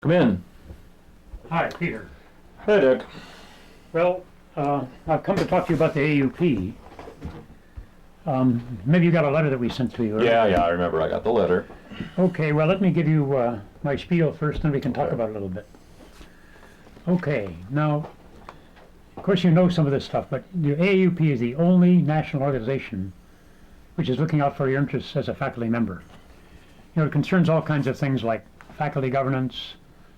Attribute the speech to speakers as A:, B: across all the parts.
A: Come in.
B: Hi, Peter.
A: Hey, Dick.
B: Well, I've come to talk to you about the AUP. Maybe you got a letter that we sent to you. Right?
A: Yeah, I remember. I got the letter.
B: Okay, well, let me give you my spiel first, then we can talk about it a little bit. Okay, now, of course you know some of this stuff, but the AUP is the only national organization which is looking out for your interests as a faculty member. You know, it concerns all kinds of things like faculty governance,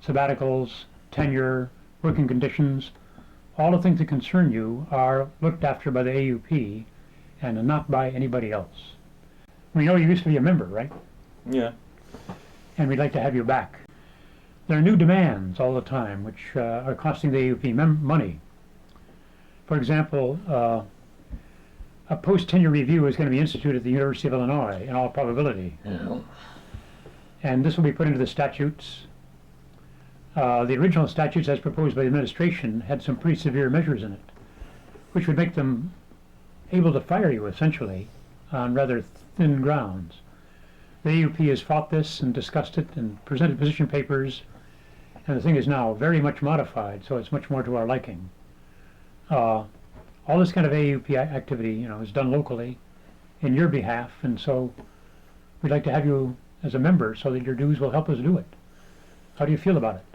B: sabbaticals, tenure, working conditions. All the things that concern you are looked after by the AUP and not by anybody else. We know you used to be a member, right?
A: Yeah.
B: And we'd like to have you back. There are new demands all the time which are costing the AUP money. For example, a post-tenure review is going to be instituted at the University of Illinois in all probability.
A: Yeah.
B: And this will be put into the statutes. The original statutes as proposed by the administration had some pretty severe measures in it, which would make them able to fire you essentially on rather thin grounds. The AUP has fought this and discussed it and presented position papers, and the thing is now very much modified, so it's much more to our liking. All this kind of AUP activity, you know, is done locally in your behalf, and so we'd like to have you as a member so that your dues will help us do it. How do you feel about it?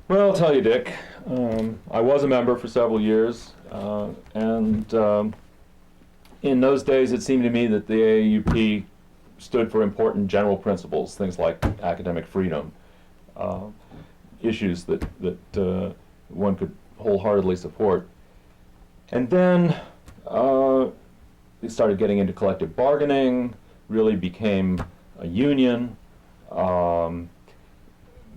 A: Well, I'll tell you, Dick. I was a member for several years, and in those days it seemed to me that the AUP stood for important general principles, things like academic freedom, issues that one could wholeheartedly support. And then they started getting into collective bargaining, really became a union,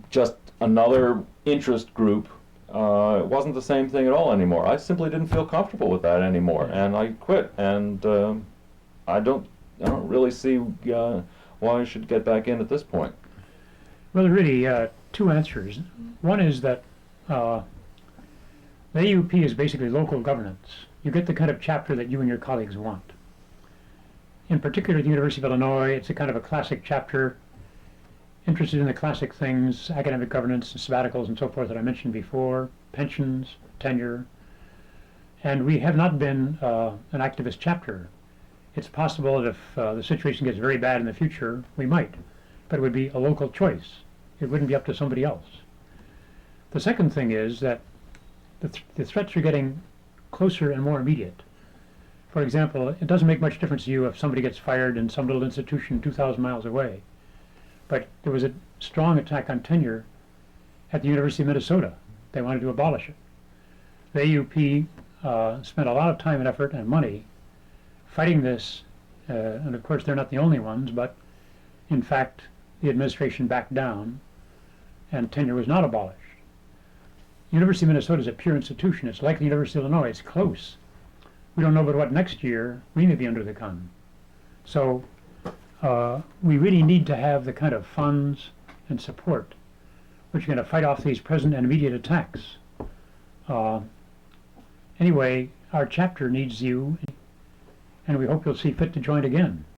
A: just another interest group. It wasn't the same thing at all anymore. I simply didn't feel comfortable with that anymore, and I quit. And I don't really see why I should get back in at this point.
B: Well, there are really two answers. One is that the AUP is basically local governance. You get the kind of chapter that you and your colleagues want. In particular, at the University of Illinois, it's a kind of a classic chapter, interested in the classic things, academic governance, and sabbaticals, and so forth that I mentioned before, pensions, tenure. And we have not been an activist chapter. It's possible that if the situation gets very bad in the future, we might. But it would be a local choice. It wouldn't be up to somebody else. The second thing is that the threats are getting closer and more immediate. For example, it doesn't make much difference to you if somebody gets fired in some little institution 2,000 miles away. But there was a strong attack on tenure at the University of Minnesota. They wanted to abolish it. The AUP spent a lot of time and effort and money fighting this, and of course they're not the only ones, but in fact the administration backed down and tenure was not abolished. University of Minnesota is a pure institution. It's like the University of Illinois. It's close. We don't know but what next year we may be under the gun. So we really need to have the kind of funds and support which are going to fight off these present and immediate attacks. Anyway, our chapter needs you, and we hope you'll see fit to join again.